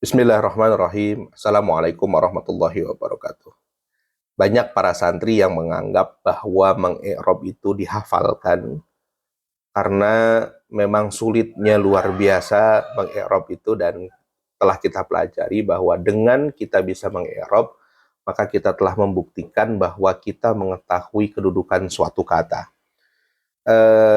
Bismillahirrahmanirrahim. Assalamualaikum warahmatullahi wabarakatuh. Banyak para santri yang menganggap bahwa mengi'rab itu dihafalkan karena memang sulitnya luar biasa mengi'rab itu, dan telah kita pelajari bahwa dengan kita bisa mengi'rab maka kita telah membuktikan bahwa kita mengetahui kedudukan suatu kata.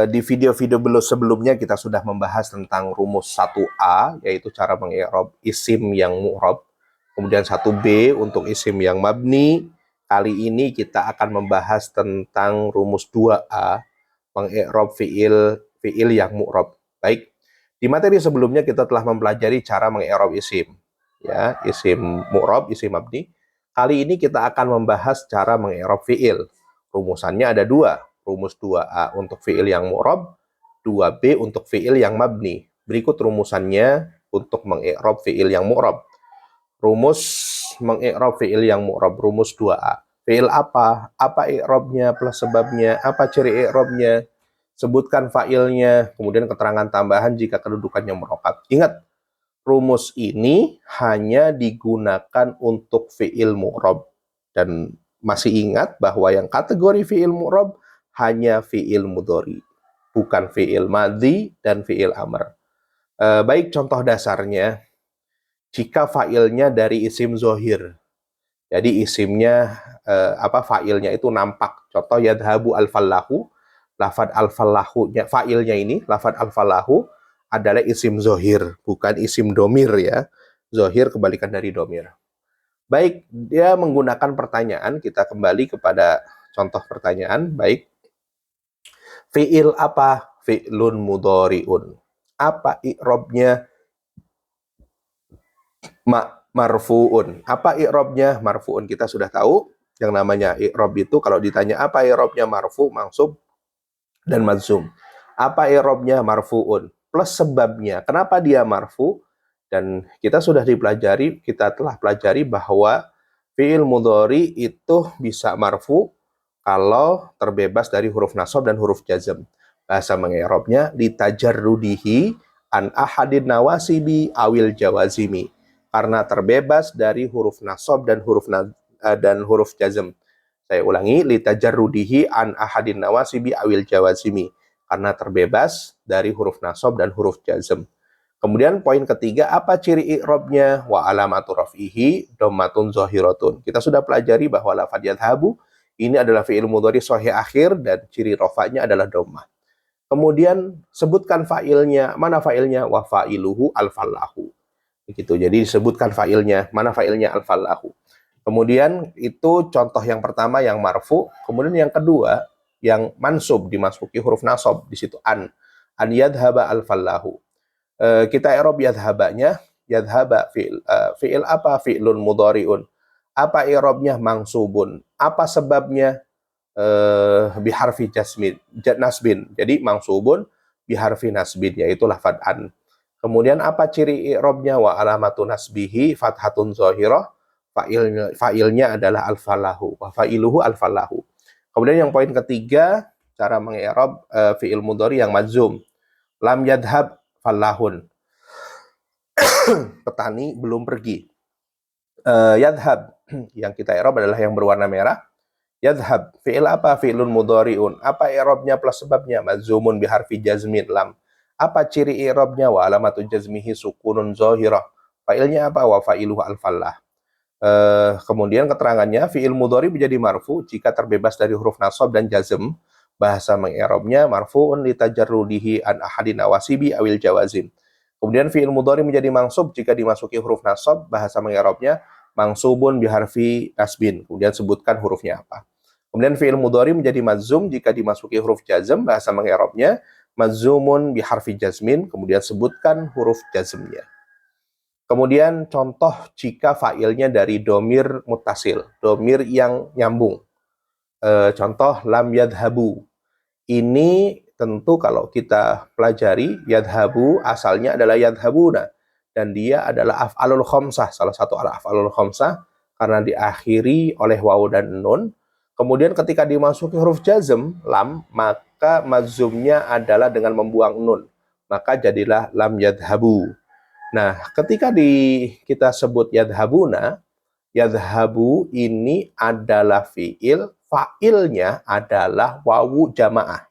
Di video-video sebelumnya kita sudah membahas tentang rumus 1A, yaitu cara mengi'rab isim yang mu'rab. Kemudian 1B untuk isim yang mabni. Kali ini kita akan membahas tentang rumus 2A, mengi'rab fiil yang mu'rab. Baik, di materi sebelumnya kita telah mempelajari cara mengi'rab isim, ya, isim mu'rab, isim mabni. Kali ini kita akan membahas cara mengi'rab fiil. Rumusannya ada dua. Rumus 2A untuk fiil yang mu'rab, 2B untuk fiil yang mabni. Berikut rumusannya untuk mengi'rab fiil yang mu'rab. Rumus mengi'rab fiil yang mu'rab, rumus 2A. Fiil apa? Apa i'rabnya plus sebabnya? Apa ciri i'rabnya? Sebutkan fa'ilnya, kemudian keterangan tambahan jika kedudukannya murokkab. Ingat, rumus ini hanya digunakan untuk fiil mu'rab. Dan masih ingat bahwa yang kategori fiil mu'rab hanya fiil mudhari, bukan fiil madhi dan fiil amr. Baik, contoh dasarnya, jika fa'ilnya dari isim zohir, jadi isimnya fa'ilnya itu nampak. Contoh yadhabu al-fallahu, lafad al-fallahu-nya, fa'ilnya ini, lafad al-fallahu adalah isim zohir, bukan isim domir ya. Zohir kebalikan dari domir. Baik, dia menggunakan pertanyaan, kita kembali kepada contoh pertanyaan. Baik, fiil apa? Fi'lun mudhari'un. Apa i'rabnya? Marfu'un. Apa i'rabnya? Marfu'un. Kita sudah tahu yang namanya i'rab itu kalau ditanya apa i'rabnya, marfu, mansub, dan majzum. Apa i'rabnya? Marfu'un. Plus sebabnya. Kenapa dia marfu? Dan kita sudah kita telah pelajari bahwa fi'il mudhari itu bisa marfu kalau terbebas dari huruf nasab dan huruf jazm. Bahasa mengi'rabnya litajarrudihi an ahadin nawasibi awil jawazimi, karena terbebas dari huruf nasab dan huruf jazm. Saya ulangi, litajarrudihi an ahadin nawasibi awil jawazimi, karena terbebas dari huruf nasab dan huruf jazm. Kemudian poin ketiga, apa ciri i'rabnya? Wa alamatu raf'ihi dhammatun zahiratun. Kita sudah pelajari bahwa lafadz yadhabu ini adalah fi'il mudhari sahih akhir dan ciri rafa'nya adalah dhammah. Kemudian sebutkan fa'ilnya. Mana fa'ilnya? Wa fa'iluhu al-fallahu. Begitu. Jadi disebutkan fa'ilnya. Mana fa'ilnya? Al-fallahu. Kemudian itu contoh yang pertama yang marfu. Kemudian yang kedua yang mansub, dimasuki huruf nasab di situ an yadhaba al-fallahu. Kita i'rab yadhabanya. Yadhaba fi'il apa? Fi'lun mudhari'un. Apa i'rabnya? Mansubun. Apa sebabnya? Biharfi nasbin. Jadi mansubun biharfi nasbin, yaitu lafad an. Kemudian apa ciri i'rabnya? Wa alamatu nasbihi fathatun zahirah. Fa'ilnya adalah al-falahu. Wa fa'iluhu al-falahu. Kemudian yang poin ketiga, cara mengi'rab fi'il mudhari yang majzum. Lam yadhab fallahun. Petani belum pergi. Yadhab yang kita i'rab adalah yang berwarna merah. Yadhab, fi'il apa? Fi'lun mudhari'un. Apa i'rabnya plus sebabnya? Majzumun biharfi jazmin lam. Apa ciri i'rabnya? Wa alamatu jazmihi sukunun zahirah. Fa'ilnya apa? Wa fa'iluhu al-fallah. Kemudian keterangannya, fi'il mudhari menjadi marfu jika terbebas dari huruf nasab dan jazm. Bahasa mengi'rabnya marfu'un litajarrudihi an ahadin nawasibi awil jawazim. Kemudian fi'il mudhari menjadi mansub jika dimasuki huruf nasab. Bahasa mengi'rabnya mansubun biharfi nasbin. Kemudian sebutkan hurufnya apa. Kemudian fi'il mudhari menjadi majzum jika dimasuki huruf jazm. Bahasa mengi'rabnya majzumun biharfi jazmin. Kemudian sebutkan huruf jazmnya. Kemudian contoh jika fa'ilnya dari domir muttasil, domir yang nyambung. Contoh lam yadhabu. Ini tentu kalau kita pelajari, yadhabu asalnya adalah yadhabuna. Dan dia adalah af'alul khamsah, salah satu af'alul khamsah, karena diakhiri oleh wawu dan nun. Kemudian ketika dimasuki huruf jazm, lam, maka mazumnya adalah dengan membuang nun. Maka jadilah lam yadhabu. Nah, ketika kita sebut yadhabuna, yadhabu ini adalah fiil, fa'ilnya adalah wawu jamaah.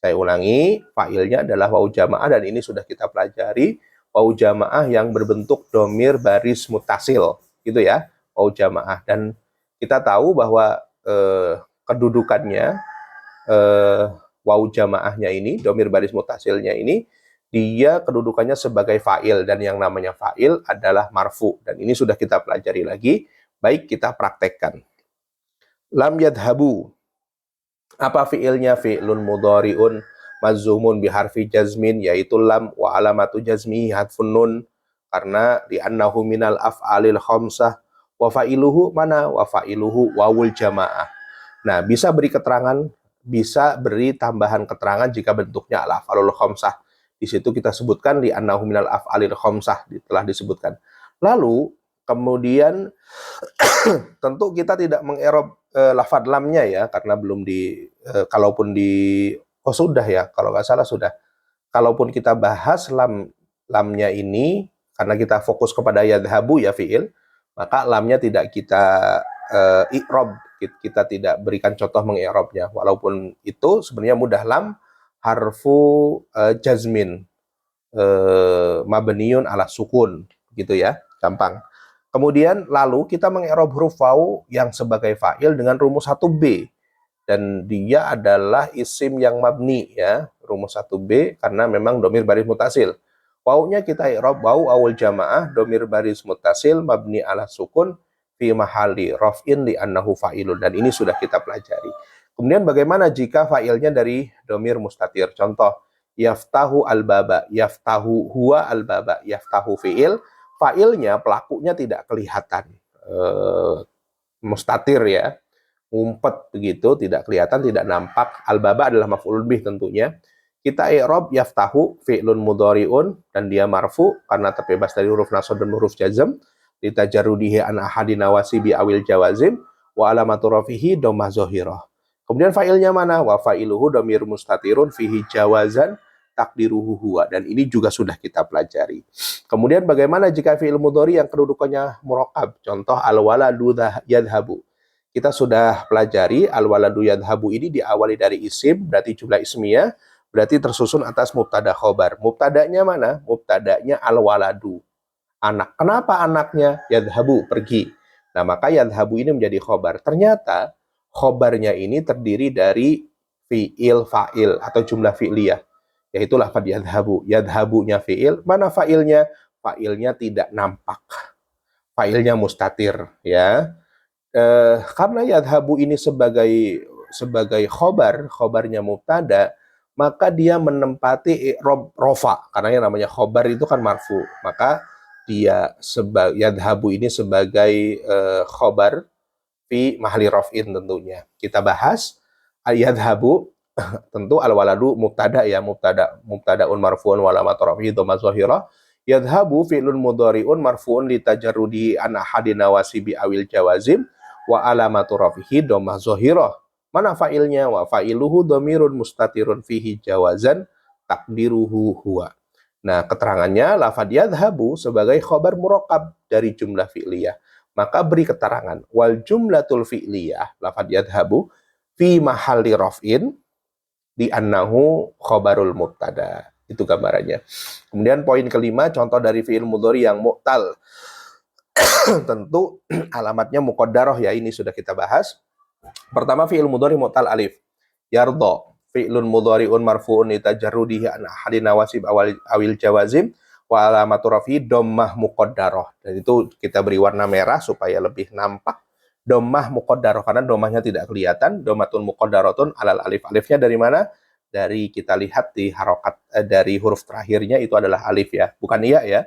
Saya ulangi, fa'ilnya adalah wawu jamaah, dan ini sudah kita pelajari, wawu jamaah yang berbentuk domir baris mutasil, gitu ya, wawu jamaah. Dan kita tahu bahwa kedudukannya, wawu jamaahnya ini, domir baris mutasilnya ini, dia kedudukannya sebagai fa'il, dan yang namanya fa'il adalah marfu. Dan ini sudah kita pelajari lagi, baik kita praktekkan. Lam yadhabu. Apa fi'ilnya? Fi'lun mudhari'un mazumun biharfi jazmin, yaitu lam, wa alamatu jazmihi hadfun nun, karena li'annahu minal af'alil khamsah, wa fa'iluhu mana? Wa fa'iluhu wawul jamaah. Nah, bisa beri keterangan, bisa beri tambahan keterangan jika bentuknya al-af'alul khamsah. Di situ kita sebutkan li'annahu minal af'alil khamsah, telah disebutkan. Lalu kemudian tentu kita tidak mengerob lafadz lamnya ya, karena belum kalaupun sudah ya, kalau nggak salah sudah. Kalaupun kita bahas lamnya ini, karena kita fokus kepada yadhabu ya fi'il, maka lamnya tidak kita i'rob, kita tidak berikan contoh mengi'robnya. Walaupun itu sebenarnya mudah, lam harfu jazmin mabniun ala sukun, gitu ya, gampang. Kemudian lalu kita mengi'rab huruf wawu yang sebagai fa'il dengan rumus 1B, dan dia adalah isim yang mabni ya, rumus 1B, karena memang domir baris mutasil. Wawunya kita i'rab wawu awal jamaah domir baris mutasil mabni ala sukun fi mahali raf'in li annahu fa'ilun, dan ini sudah kita pelajari. Kemudian bagaimana jika fa'ilnya dari domir mustatir? Contoh, yaftahu al-baba, yaftahu huwa al-baba, yaftahu fi'il, fa'ilnya, pelakunya tidak kelihatan, mustatir ya, ngumpet begitu, tidak kelihatan, tidak nampak. Al-baba adalah maf'ul bih tentunya. Kita i'rab yaftahu fi'lun mudhari'un, dan dia marfu karena terbebas dari huruf nasab dan huruf jazm, litajarrudihi an ahadin nawasibi awil jawazim, wa alamatu rafihi dhammah zahirah. Kemudian fa'ilnya mana? Wa fa'iluhu dhamir mustatirun fihi jawazan takdiruhu huwa, dan ini juga sudah kita pelajari. Kemudian bagaimana jika fi'il mudhari yang kedudukannya murakkab? Contoh al-waladu yadhabu. Kita sudah pelajari al-waladu yadhabu ini diawali dari isim, berarti jumlah ismiyah, berarti tersusun atas mubtada khobar. Mubtadanya mana? Mubtadanya al-waladu, anak. Kenapa anaknya? Yadhabu, pergi. Nah, maka yadhabu ini menjadi khobar. Ternyata khobarnya ini terdiri dari fi'il fa'il atau jumlah fi'liyah, yaitu lafadz yadhabu. Yadhabunya fi'il, mana fa'ilnya? Fa'ilnya tidak nampak, fa'ilnya mustatir ya. Karena yadhabu ini sebagai khobarnya mubtada, maka dia menempati i'rob rofa, karena yang namanya khobar itu kan marfu, maka dia yadhabu ini sebagai khobar fi mahli raf'in tentunya. Kita bahas yadhabu, tentu al-waladu mubtada ya, mubtadaun marfu'un wa alamatu raf'ihi dhammah zahirah. Yadhabu fi'lun mudhari'un marfu'un litajarrudi an ahadin nawasibi awil jawazim, wa alamatu raf'ihi dhammah zahirah. Mana fa'ilnya? Wa fa'iluhu dhamirun mustatirun fihi jawazan takdiruhu huwa. Nah, keterangannya lafadz yadhabu sebagai khobar murakkab dari jumlah fi'liyah. Maka beri keterangan wal jumlatul fi'liyah lafadz yadhabu fi mahalli raf'in di annahu khobarul mubtada. Itu gambarannya. Kemudian poin kelima, contoh dari fi'il mudhari yang mu'tal. Tentu alamatnya muqaddarah ya, ini sudah kita bahas. Pertama, fi'il mudhari mu'tal alif. Yarda, fi'lun mudhari'un marfu'un litajarrudihi an ahadin nawasib awil jawazim, wa alamatu rafi dhammah muqaddarah. Dan itu kita beri warna merah supaya lebih nampak. Dhammah muqaddarah, karena dhammahnya tidak kelihatan. Dhammatun muqaddaratun alal alif. Alifnya dari mana? Dari kita lihat di harokat, dari huruf terakhirnya itu adalah alif ya, bukan iya ya.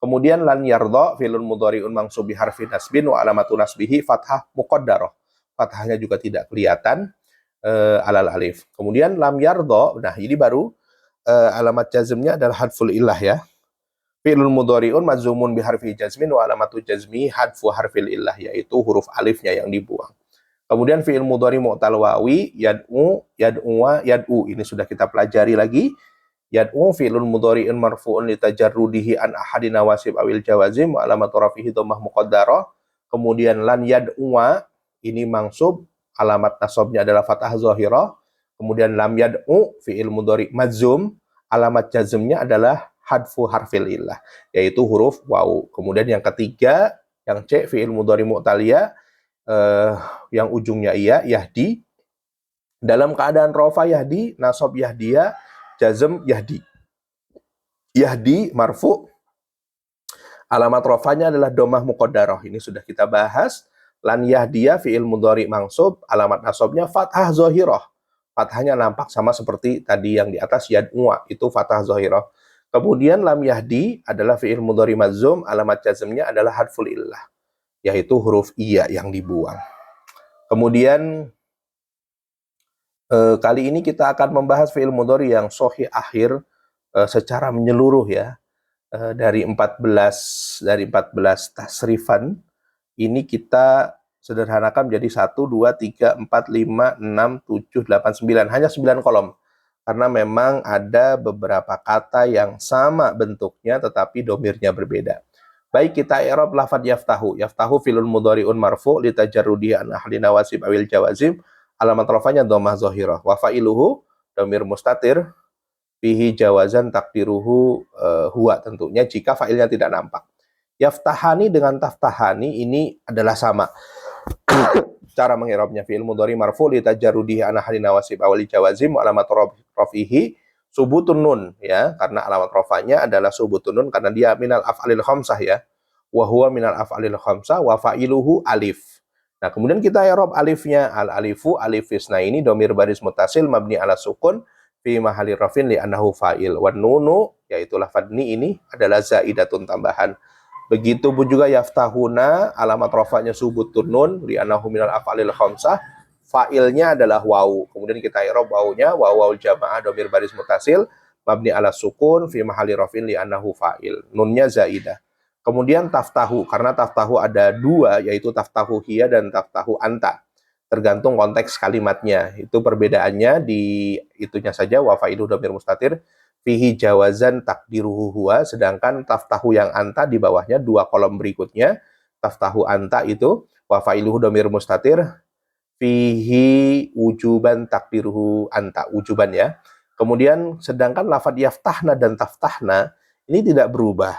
Kemudian lan yardha fi'lun mudhari'un mansub bi harfi nasbin wa alamatu nasbihi fathah muqaddarah. Fathahnya juga tidak kelihatan alal alif. Kemudian lam yardha, nah ini baru alamat jazmnya adalah hadful illah ya. Fi'lun mudhari'un majzumun bi harfi jazmin wa alamatu jazmi hadfu harfil illah, yaitu huruf alifnya yang dibuang. Kemudian fi'il mudhari mu'tal wawi yad'u, yad'uwa, yad'u, ini sudah kita pelajari lagi. Yad'u fi'lun mudhari'un marfu'un litajarrudihi an ahadi nawasib awil jawazim wa alamatu rafihi dhammah muqaddarah. Kemudian lan yad'uwa ini mansub, alamat nasabnya adalah fathah zahirah. Kemudian lam yad'u fi'il mudhari' madzum, alamat jazmnya adalah hadfu harfil illah, yaitu huruf waw. Kemudian yang ketiga, yang C, fi'il mudhari' mu'taliyah, yang ujungnya iya, yahdi. Dalam keadaan rofa yahdi, nasab yahdiya, jazm yahdi. Yahdi marfu, alamat rofanya adalah domah muqaddarah. Ini sudah kita bahas. Lan yahdiya fi'il mudhari' mansub, alamat nasabnya fathah zahirah. Fathahnya nampak sama seperti tadi yang di atas, yad'uwa, itu fathah zahirah. Kemudian lam yahdi adalah fi'il mudhari' madzum, alamat jazmnya adalah hadful illah, yaitu huruf iya yang dibuang. Kemudian kali ini kita akan membahas fi'il mudhari' yang sahih akhir secara menyeluruh ya. Dari 14 tasrifan ini kita sederhanakan menjadi 1, 2, 3, 4, 5, 6, 7, 8, 9. Hanya 9 kolom. Karena memang ada beberapa kata yang sama bentuknya tetapi domirnya berbeda. Baik, kita i'rab lafad yaftahu. Yaftahu fi'lun mudhari'un marfu' litajarrudihi an ahli nawasib awil jawazim. Alamat rafanya dhammah zahirah. Wa fa'iluhu domir mustatir fihi jawazan takdiruhu huwa, tentunya jika fa'ilnya tidak nampak. Yaftahani dengan taftahani ini adalah sama. Cara mengirabnya fi'il mudhari marfu' li tajarrudihi an ahli nawasib awali jawazim, alamat rafihi subutun nun ya, karena alamat rafanya adalah subutun nun karena dia minal af'alil khamsah ya. Wa huwa minal af'alil khamsah wa fa'iluhu alif. Nah, kemudian kita i'rab alifnya, al alifu alifis. Nah, ini domir baris mutasil mabni ala sukun fi mahali rafin li annahu fa'il. Wan nunu, yaitu lafadz ni ini adalah zaidatun, tambahan. Begitu pun juga yaftahuna, alamat rafanya subutun nun li annahu minal af'alil khamsah, fa'ilnya adalah waw. Kemudian kita i'rab wawnya, waw jamaah domir baris mutasil mabni ala sukun fi mahali rafin li annahu fa'il. Nunnya zaidah. Kemudian taftahu, karena taftahu ada dua, yaitu taftahu hiya dan taftahu anta. Tergantung konteks kalimatnya. Itu perbedaannya di itunya saja, wa fa'iluhu dhamir mustatir fihi jawazan takdiruhu huwa, sedangkan taftahu yang anta di bawahnya dua kolom berikutnya, taftahu anta itu wa fa'iluhu dhamir mustatir fihi wujuban takdiruhu anta, wujuban ya. Kemudian sedangkan lafadz yaftahna dan taftahna ini tidak berubah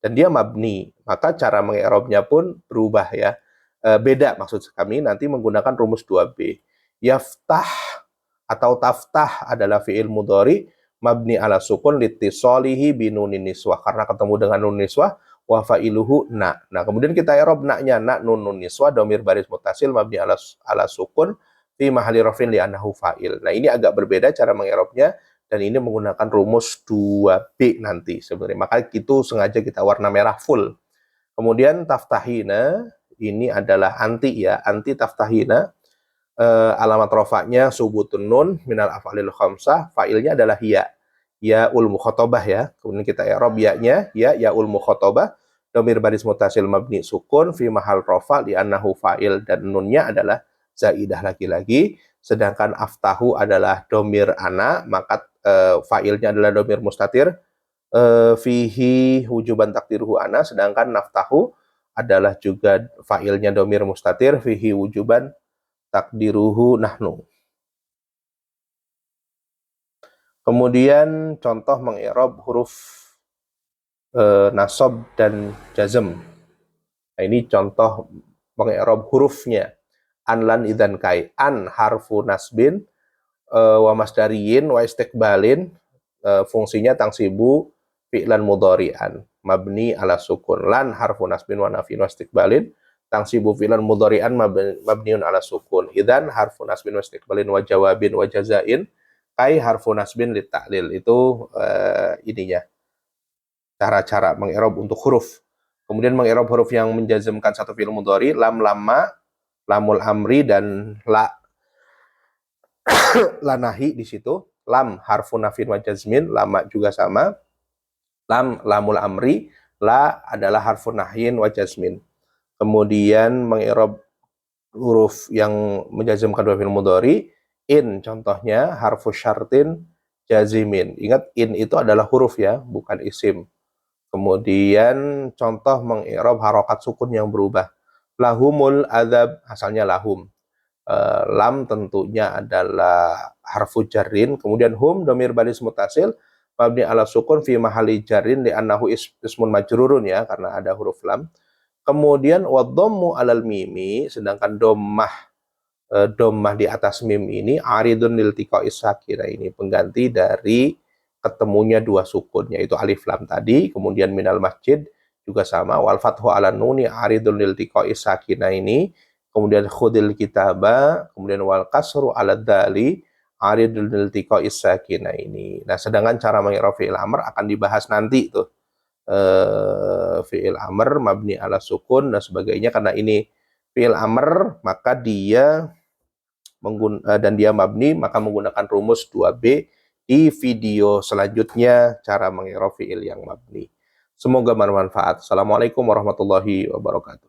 dan dia mabni, maka cara mengi'rabnya pun berubah ya. Beda maksud kami nanti menggunakan rumus 2B. Yaftah atau taftah adalah fi'il mudhari mabni ala sukun litisolihi binunin niswah, karena ketemu dengan nun niswah, wa fa'iluhu na. Nah, kemudian kita i'rab na-nya, na nun niswah domir baris mutasil mabni ala sukun fi mahali rafin li annahu fa'il. Nah, ini agak berbeda cara mengi'rabnya dan ini menggunakan rumus 2B nanti sebenarnya. Maka itu sengaja kita warna merah full. Kemudian taftahina ini adalah anti ya, anti taftahina. Alamat rofaknya subutun nun minal af'alil khamsah, fa'ilnya adalah ya, ya ul mukhatabah ya. Kemudian kita i'rab ya-nya, ya ul mukhatabah domir baris mutasil mabni sukun fi mahal rofa li annahu fa'il, dan nunnya adalah zaidah lagi-lagi. Sedangkan aftahu adalah domir ana, maka fa'ilnya adalah domir mustatir fihi wujuban takdiruhu ana, sedangkan naftahu adalah juga fa'ilnya domir mustatir fihi wujuban takdiruhu nahnu. Kemudian contoh mengi'rab huruf nasab dan jazm. Nah, ini contoh mengi'rab hurufnya. An, lan, idzan, kai. An harfu nasbin wa masdariyin wa istiqbalin, fungsinya tangsibu fi'lan mudhari'an mabni ala sukun. Lan harfu nasbin wa nafin wa istiqbalin tangsibu fi'lan mudhari'an mabniun ala sukun. Idzan harfu nasbin wa istiqbalin wa jawabin wa jazain. Kai harfu nasbin lit ta'lil. Itu ininya cara-cara mengi'rab untuk huruf. Kemudian mengi'rab huruf yang menjazmkan satu fi'il mudhari, lam, lamma, lamul amri, dan la lanahi di situ. Lam harfu nafin wa jazmin, lama juga sama. Lam lamul amri, la adalah harfu nahyin wa jazmin. Kemudian mengi'rab huruf yang menjazmkan dua fi'il mudhari, in contohnya harfu syartin jazimin. Ingat, in itu adalah huruf ya, bukan isim. Kemudian contoh mengi'rab harokat sukun yang berubah. Lahumul adzab, asalnya lahum. Lam tentunya adalah harfu jarrin, kemudian hum domir baris mutasil mabni ala sukun fi mahali jarrin li'annahu ismun majrurun ya, karena ada huruf lam. Kemudian wadhammu alal mimi, sedangkan dommah di atas mim ini aridun lil tiqa'is sakina, ini pengganti dari ketemunya dua sukun, yaitu alif lam tadi. Kemudian minal masjid juga sama, wal fathu ala nuni aridun lil tiqa'is sakina ini. Kemudian khudil kitaba, kemudian wal kasru ala dali aridun lil tiqa'is sakina ini. Nah, sedangkan cara mengi'rab fi'il amr akan dibahas nanti tuh. Fi'il amr mabni ala sukun dan sebagainya, karena ini fi'il amr maka dia dan dia mabni, maka menggunakan rumus 2B di video selanjutnya cara mengi'rab fi'il yang mabni. Semoga bermanfaat. Assalamualaikum warahmatullahi wabarakatuh.